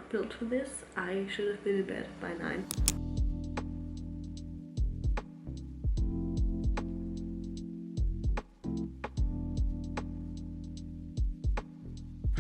not built for this. I should have been in bed by 9.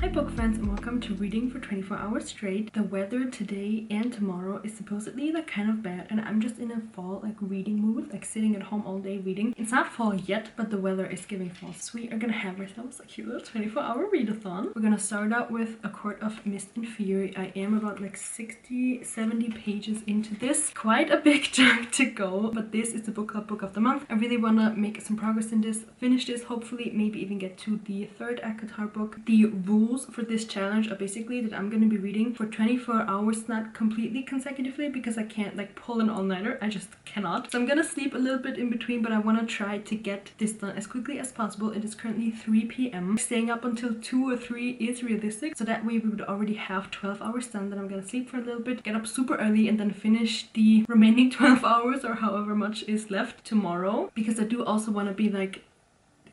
Hi book friends, and welcome to Reading for 24 Hours Straight. The weather today and tomorrow is supposedly like kind of bad, and I'm just in a fall like reading mood, like sitting at home all day reading. It's not fall yet, but the weather is giving fall. So we are gonna have ourselves a cute little 24-hour readathon. We're gonna start out with A Court of Mist and Fury. I am about like 60-70 pages into this. Quite a big chunk to go, but this is the book club book of the month. I really wanna make some progress in this, finish this, hopefully maybe even get to the third acotar book. The rules for this challenge are basically that I'm going to be reading for 24 hours, not completely consecutively, because I can't like pull an all-nighter. I just cannot. So I'm gonna sleep a little bit in between, but I want to try to get this done as quickly as possible. It is currently 3 p.m. Staying up until 2 or 3 is realistic, so that way we would already have 12 hours done. Then I'm gonna sleep for a little bit, get up super early, and then finish the remaining 12 hours or however much is left tomorrow, because I do also want to be like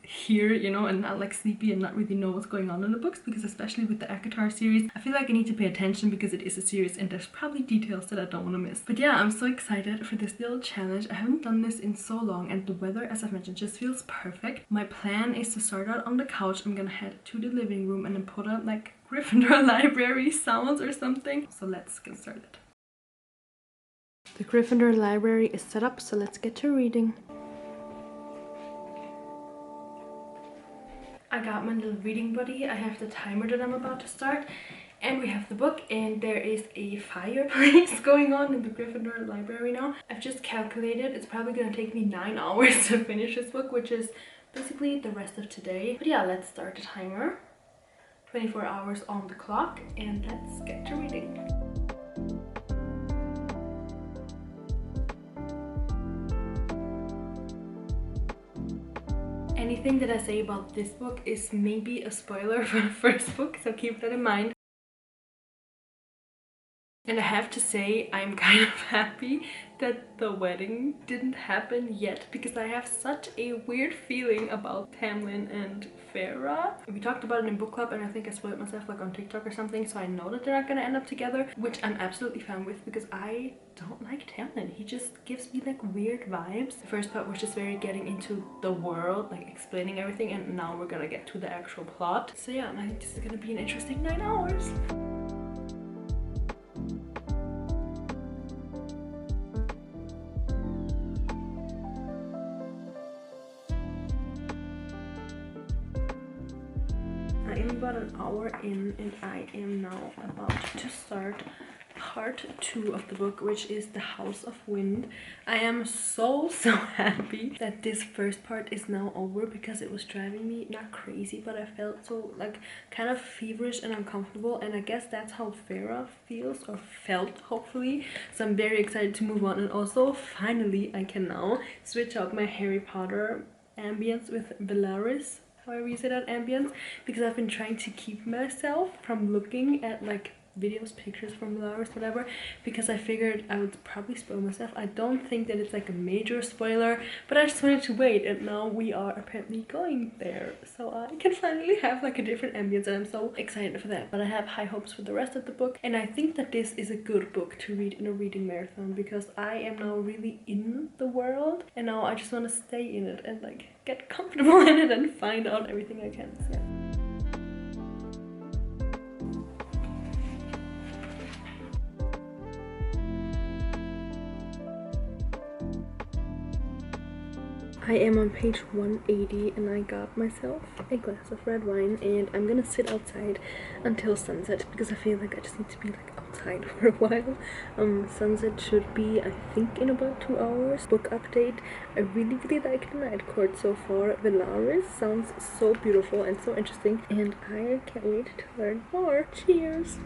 here, you know, and not like sleepy and not really know what's going on in the books, because especially with the acotar series I feel like I need to pay attention because it is a series and there's probably details that I don't want to miss. But yeah, I'm so excited for this little challenge. I haven't done this in so long, and the weather, as I've mentioned, just feels perfect. My plan is to start out on the couch. I'm gonna head to the living room and then put up like Gryffindor library sounds or something. So let's get started. The Gryffindor library is set up, so let's get to reading. I got my little reading buddy. I have the timer that I'm about to start, and we have the book, and there is a fireplace going on in the Gryffindor library now. I've just calculated it's probably gonna take me 9 hours to finish this book, which is basically the rest of today. But yeah, let's start the timer. 24 hours on the clock, and let's get to reading. Anything that I say about this book is maybe a spoiler for the first book, so keep that in mind. And I have to say, I'm kind of happy that the wedding didn't happen yet, because I have such a weird feeling about Tamlin and Farah. We talked about it in book club, and I think I spoiled myself like on TikTok or something, so I know that they're not gonna end up together, which I'm absolutely fine with because I don't like Tamlin. He just gives me like weird vibes. The first part was just very getting into the world, like explaining everything, and now we're gonna get to the actual plot. So yeah, I think this is gonna be an interesting 9 hours. I am about an hour in, and I am now about to start part 2 of the book, which is The House of Wind. I am so happy that this first part is now over, because it was driving me not crazy, but I felt so like kind of feverish and uncomfortable, and I guess that's how Farah feels or felt, hopefully. So I'm very excited to move on, and also finally I can now switch out my Harry Potter ambience with Bellaris, however you say that, ambience, because I've been trying to keep myself from looking at like videos, pictures from Bellaris, whatever, because I figured I would probably spoil myself. I don't think that it's like a major spoiler, but I just wanted to wait, and now we are apparently going there, so I can finally have like a different ambience, and I'm so excited for that. But I have high hopes for the rest of the book, and I think that this is a good book to read in a reading marathon, because I am now really in the world, and now I just want to stay in it and like get comfortable in it and find out everything I can. So, yeah. I am on page 180, and I got myself a glass of red wine, and I'm gonna sit outside until sunset, because I feel like I just need to be like outside for a while. Sunset should be, I think, in about 2 hours. Book update: I really like the night court so far. Bellaris sounds so beautiful and so interesting, and I can't wait to learn more. Cheers!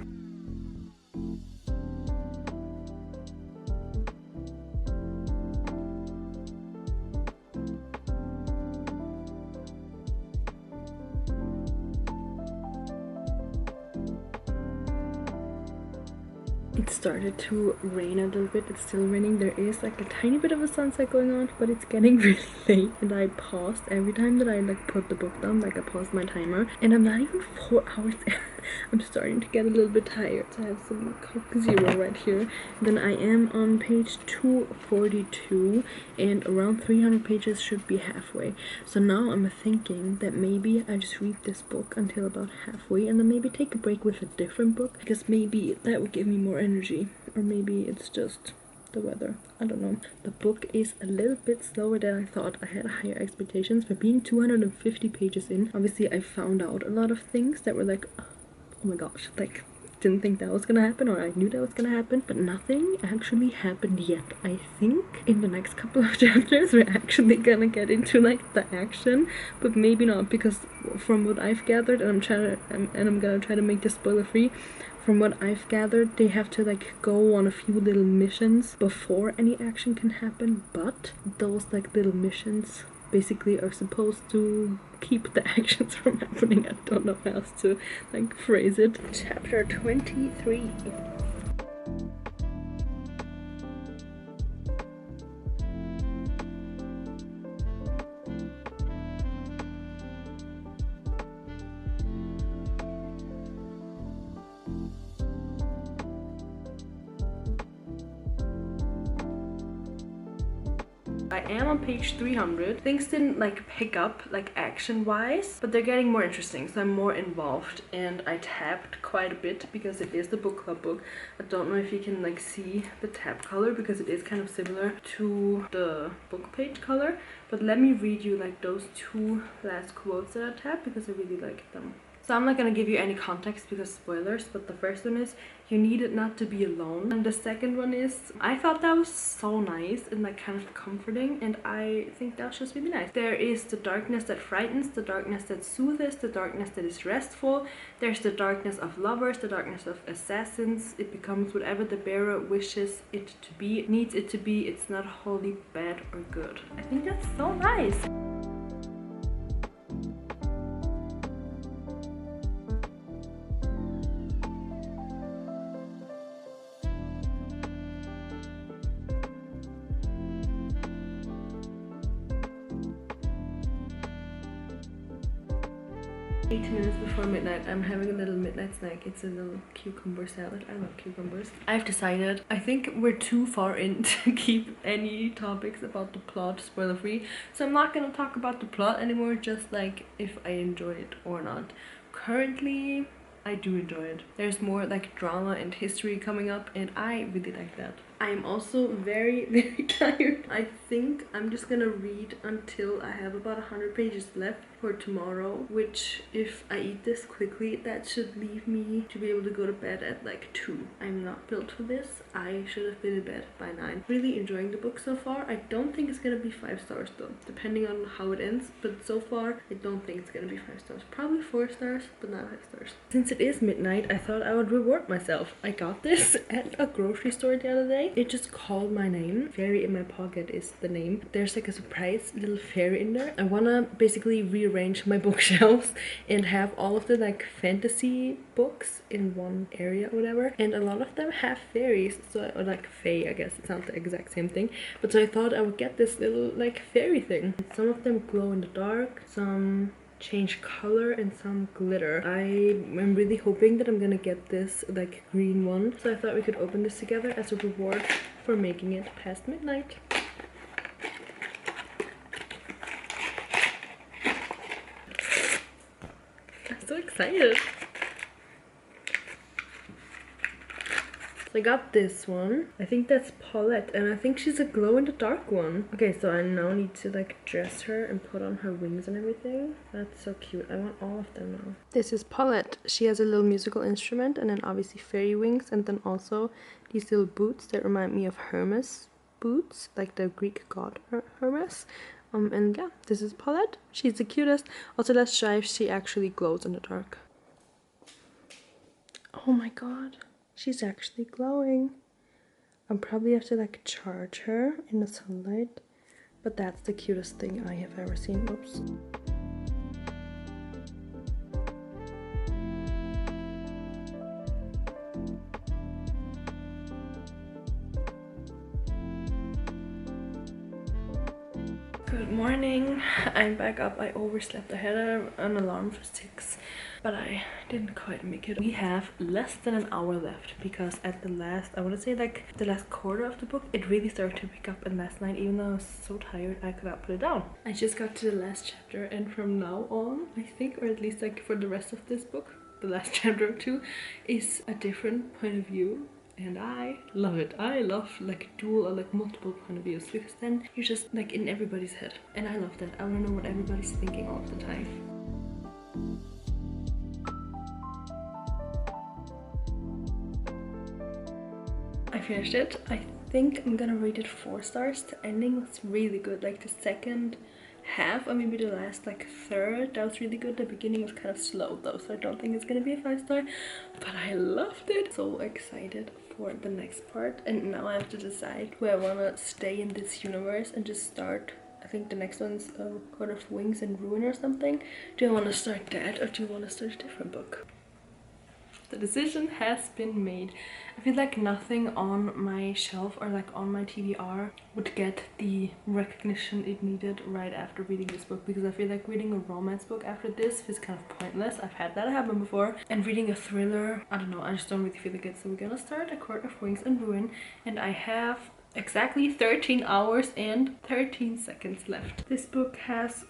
It started to rain a little bit. It's still raining. There is like a tiny bit of a sunset going on, but it's getting really late, and I paused every time that I like put the book down. Like I paused my timer, and I'm not even 4 hours in. I'm starting to get a little bit tired, so I have some Coke Zero right here. Then I am on page 242, and around 300 pages should be halfway. So now I'm thinking that maybe I just read this book until about halfway, and then maybe take a break with a different book, because maybe that would give me more energy. Or maybe it's just the weather. I don't know. The book is a little bit slower than I thought. I had higher expectations, but being 250 pages in, obviously I found out a lot of things that were like, oh my gosh, like, didn't think that was gonna happen, or I knew that was gonna happen, but nothing actually happened yet. I think in the next couple of chapters we're actually gonna get into like the action, but maybe not, because from what I've gathered, and I'm gonna try to make this spoiler free. From what I've gathered, they have to like go on a few little missions before any action can happen, but those like little missions basically are supposed to keep the actions from happening. I don't know how else to like phrase it. Chapter 23. I am on page 300. Things didn't like pick up like action wise, but they're getting more interesting, so I'm more involved, and I tapped quite a bit because it is the book club book. I don't know if you can like see the tab color because it is kind of similar to the book page color, but let me read you like those two last quotes that I tapped because I really like them. So I'm not gonna give you any context because spoilers, but the first one is, you needed not to be alone. And the second one is, I thought that was so nice and like kind of comforting, and I think that's just really nice. There is the darkness that frightens, the darkness that soothes, the darkness that is restful. There's the darkness of lovers, the darkness of assassins. It becomes whatever the bearer wishes it to be, needs it to be. It's not wholly bad or good. I think that's so nice. 8 minutes before midnight, I'm having a little midnight snack. It's a little cucumber salad. I love cucumbers. I've decided, I think we're too far in to keep any topics about the plot spoiler free. So I'm not gonna talk about the plot anymore, just like if I enjoy it or not. Currently, I do enjoy it. There's more like drama and history coming up, and I really like that. I'm also very, very tired. I think I'm just gonna read until I have about 100 pages left for tomorrow, which if I eat this quickly, that should leave me to be able to go to bed at like 2. I'm not built for this. I should have been in bed by 9. Really enjoying the book so far. I don't think it's gonna be 5 stars though, depending on how it ends, but so far I don't think it's gonna be 5 stars. Probably 4 stars, but not 5 stars. Since it is midnight, I thought I would reward myself. I got this at a grocery store the other day. It just called my name. Fairy in my pocket is the name. There's like a surprise little fairy in there. I wanna basically rearrange my bookshelves and have all of the like fantasy books in one area or whatever, and a lot of them have fairies, so, or like fae, I guess it's not the exact same thing, but so I thought I would get this little like fairy thing. Some of them glow in the dark, some change color, and some glitter. I am really hoping that I'm gonna get this like green one, so I thought we could open this together as a reward for making it past midnight. I'm so excited. So I got this one. I think that's Paulette, and I think she's a glow-in-the-dark one. Okay, so I now need to like dress her and put on her wings and everything. That's so cute. I want all of them now. This is Paulette. She has a little musical instrument, and then obviously fairy wings, and then also these little boots that remind me of Hermes boots, like the Greek god Hermes. And yeah, this is Paulette. She's the cutest. Also, let's try if she actually glows in the dark. Oh my god. She's actually glowing. I'll probably have to like charge her in the sunlight, but that's the cutest thing I have ever seen. Oops. Good morning. I'm back up. I overslept. I had an alarm for 6, but I didn't quite make it. We have less than an hour left because at the last, I want to say like the last quarter of the book, it really started to pick up. And last night, even though I was so tired, I could not put it down. I just got to the last chapter, and from now on, I think, or at least like for the rest of this book, the last chapter or two is a different point of view. And I love it. I love like dual or like multiple point of views, because then you're just like in everybody's head. And I love that. I want to know what everybody's thinking all the time. I finished it. I think I'm gonna rate it 4 stars. The ending was really good. Like the second half, or maybe the last like third, that was really good. The beginning was kind of slow though, so I don't think it's gonna be a 5 star, but I loved it. So excited for the next part, and now I have to decide where I want to stay in this universe and just start. I think the next one's Court of Wings and Ruin or something. Do I want to start that, or do you want to start a different book? The decision has been made. I feel like nothing on my shelf or like on my TBR would get the recognition it needed right after reading this book, because I feel like reading a romance book after this is kind of pointless. I've had that happen before. And reading a thriller, I don't know, I just don't really feel like it. So we're gonna start A Court of Wings and Ruin, and I have exactly 13 hours and 13 seconds left. This book has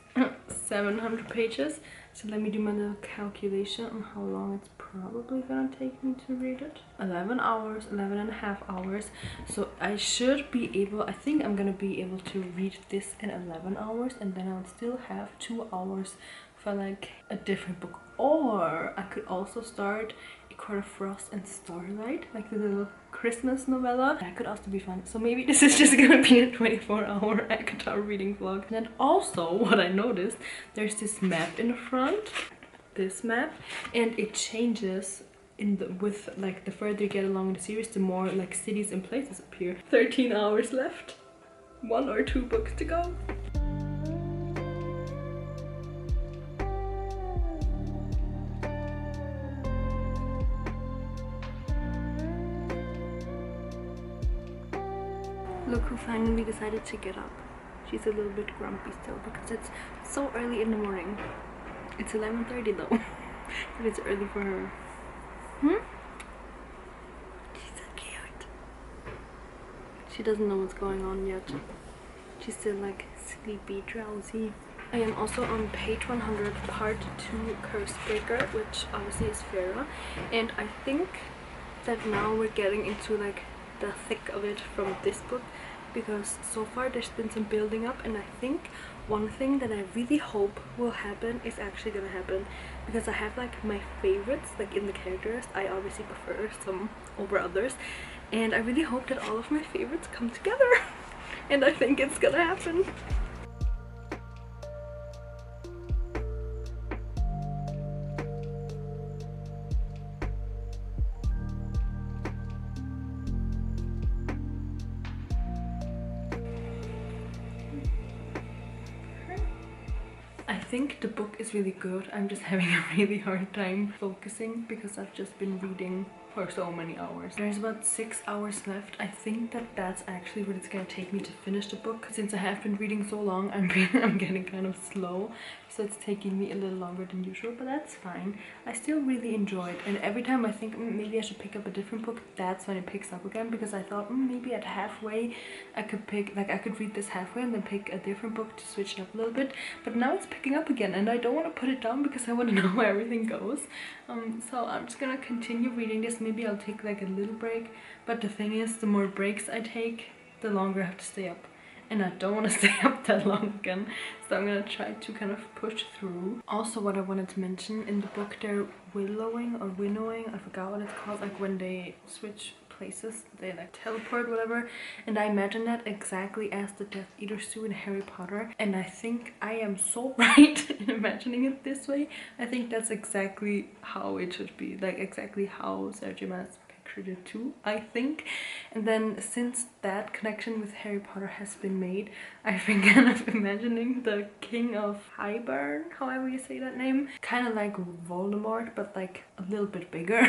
700 pages, so let me do my little calculation on how long it's probably gonna take me to read it. 11 hours, 11 and a half hours. So I should be able, I think I'm gonna be able to read this in 11 hours, and then I'll still have 2 hours for like a different book. Or I could also start A Court of Frost and Starlight, like the little Christmas novella. That could also be fun. So maybe this is just gonna be a 24-hour acotar reading vlog. And then also, what I noticed, there's this map in the front, this map, and it changes in the with like the further you get along in the series, the more like cities and places appear. 13 hours left, 1 or 2 books to go. Look who finally decided to get up. She's a little bit grumpy still because it's so early in the morning. It's 11:30 though, but it's early for her. She's so cute. She doesn't know what's going on yet. She's still like sleepy, drowsy. I am also on page 100, part 2, Cursebreaker, which obviously is Farah, and I think that now we're getting into like the thick of it from this book, because so far there's been some building up, and I think one thing that I really hope will happen is actually gonna happen, because I have like my favorites like in the characters. I obviously prefer some over others, and I really hope that all of my favorites come together and I think it's gonna happen. I think the book is really good. I'm just having a really hard time focusing because I've just been reading for so many hours. There's about 6 hours left. I think that that's actually what it's gonna take me to finish the book. Since I have been reading so long, I'm getting kind of slow, so it's taking me a little longer than usual, but that's fine. I still really enjoy it, and every time I think maybe I should pick up a different book, that's when it picks up again, because I thought maybe at halfway I could pick, like I could read this halfway and then pick a different book to switch it up a little bit, but now it's picking up again and I don't want to put it down because I want to know where everything goes. So I'm just gonna continue reading this. Maybe I'll take like a little break, but the thing is, the more breaks I take, the longer I have to stay up, and I don't want to stay up that long again, so I'm gonna try to kind of push through. Also, what I wanted to mention, in the book they're willowing or winnowing, I forgot what it's called, like when they switch places, they like teleport, whatever, and I imagine that exactly as the Death Eaters do in Harry Potter, and I think I am so right in imagining it this way. I think that's exactly how it should be, like exactly how Sergio Mas pictured it too, I think. And then since that connection with Harry Potter has been made, I've been kind of imagining the King of Hybern, however you say that name, kind of like Voldemort, but like a little bit bigger.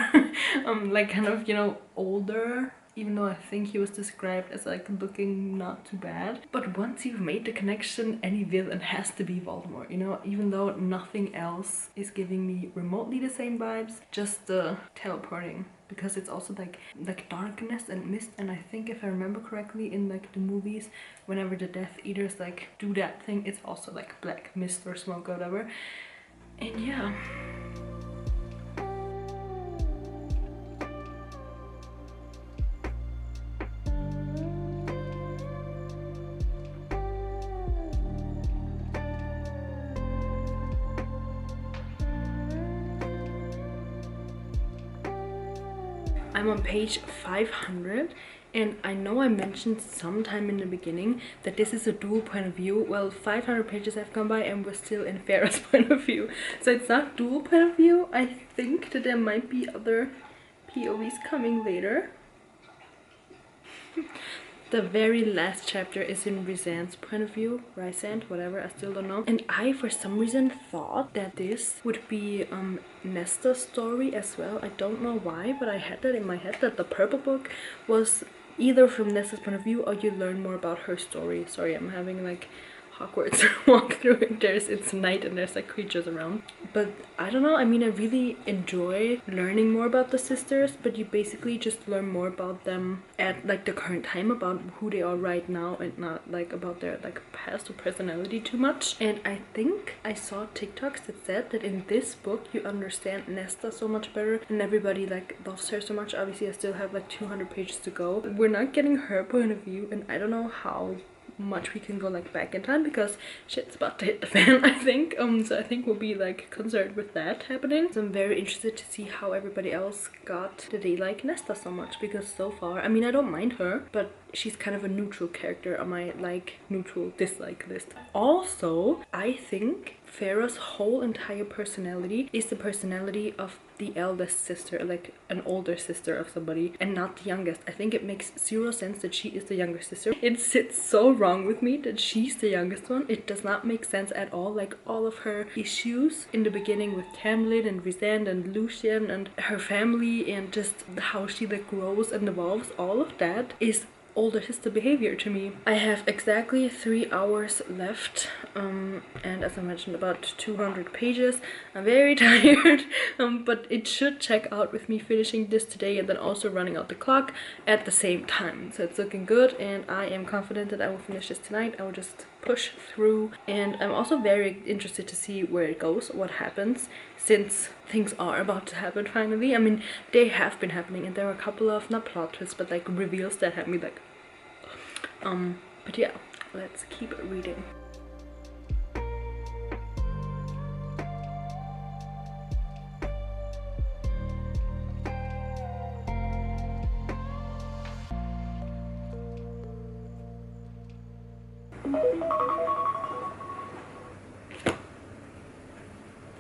Like kind of, you know, older, even though I think he was described as like looking not too bad. But once you've made the connection, any villain has to be Voldemort, you know, even though nothing else is giving me remotely the same vibes, just the teleporting, because it's also like darkness and mist. And I think if I remember correctly, in like the movies, whenever the Death Eaters like do that thing, it's also like black mist or smoke or whatever. And yeah. I'm on page 500, and I know I mentioned sometime in the beginning that this is a dual point of view. Well, 500 pages have gone by and we're still in Farah's point of view. So it's not dual point of view. I think that there might be other POVs coming later. The very last chapter is in Rysand's point of view. Rysand, whatever, I still don't know. And I, for some reason, thought that this would be Nesta's story as well. I don't know why, but I had that in my head, that the purple book was either from Nesta's point of view or you learn more about her story. Sorry, I'm having like Hogwarts walk through it. It's night and there's like creatures around. But I don't know, I mean, I really enjoy learning more about the sisters, but you basically just learn more about them at like the current time, about who they are right now, and not like about their like past or personality too much. And I think I saw TikToks that said that in this book you understand Nesta so much better and everybody like loves her so much. Obviously I still have like 200 pages to go. We're not getting her point of view, and I don't know how much we can go like back in time, because shit's about to hit the fan, I think. So I think we'll be like concerned with that happening. So I'm very interested to see how everybody else got that they like Nesta so much, because so far, I mean, I don't mind her, but she's kind of a neutral character on my like neutral dislike list. Also, I think Farah's whole entire personality is the personality of the eldest sister, like an older sister of somebody, and not the youngest. I think it makes zero sense that she is the younger sister. It sits so wrong with me that she's the youngest one. It does not make sense at all. Like all of her issues in the beginning with Tamlin and Rysand and Lucian and her family, and just how she like grows and evolves, all of that is older sister behavior to me. I have exactly 3 hours left, and as I mentioned, about 200 pages. I'm very tired, but it should check out with me finishing this today and then also running out the clock at the same time. So it's looking good, and I am confident that I will finish this tonight. I will just push through, and I'm also very interested to see where it goes, what happens, since things are about to happen finally. I mean, they have been happening, and there are a couple of, not plot twists, but like reveals that have me like but yeah, let's keep reading.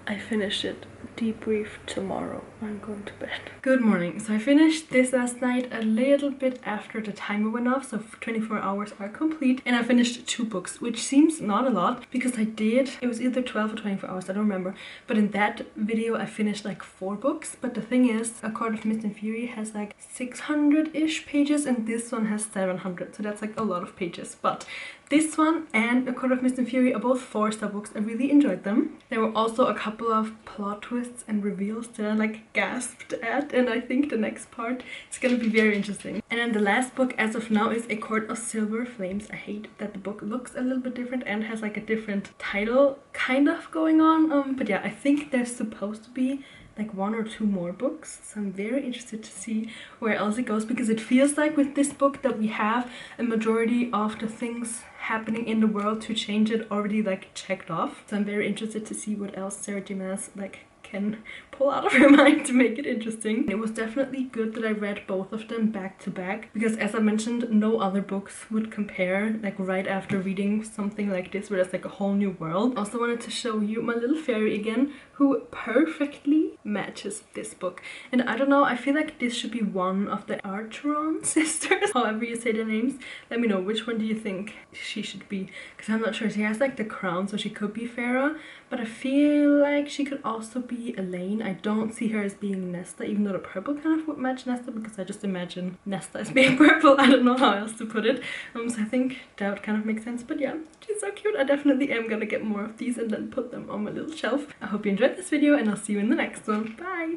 I finished it. Debrief tomorrow. I'm going to bed. Good morning. So I finished this last night a little bit after the timer went off, so 24 hours are complete, and I finished 2 books, which seems not a lot because it was either 12 or 24 hours, I don't remember, but in that video I finished like 4 books. But the thing is, A Court of Mist and Fury has like 600-ish pages and this one has 700, so that's like a lot of pages. But this one and A Court of Mist and Fury are both 4-star books. I really enjoyed them. There were also a couple of plot twists and reveals that I like gasped at, and I think the next part is gonna be very interesting. And then the last book as of now is A Court of Silver Flames. I hate that the book looks a little bit different and has like a different title kind of going on. But yeah, I think there's supposed to be like 1 or 2 more books, so I'm very interested to see where else it goes, because it feels like with this book that we have a majority of the things happening in the world to change it already like checked off. So I'm very interested to see what else Sarah J Maas like can pull out of her mind to make it interesting. It was definitely good that I read both of them back to back, because as I mentioned, no other books would compare like right after reading something like this where there's like a whole new world. Also wanted to show you my little fairy again, who perfectly matches this book. And I don't know, I feel like this should be one of the Archeron sisters, however you say their names. Let me know, which one do you think she should be? Because I'm not sure. She has like the crown, so she could be Farah, but I feel like she could also be Elaine. I don't see her as being Nesta, even though the purple kind of would match Nesta, because I just imagine Nesta as being purple. I don't know how else to put it. So I think that would kind of make sense. But yeah, she's so cute. I definitely am gonna get more of these and then put them on my little shelf. I hope you enjoyed this video, and I'll see you in the next one. Bye!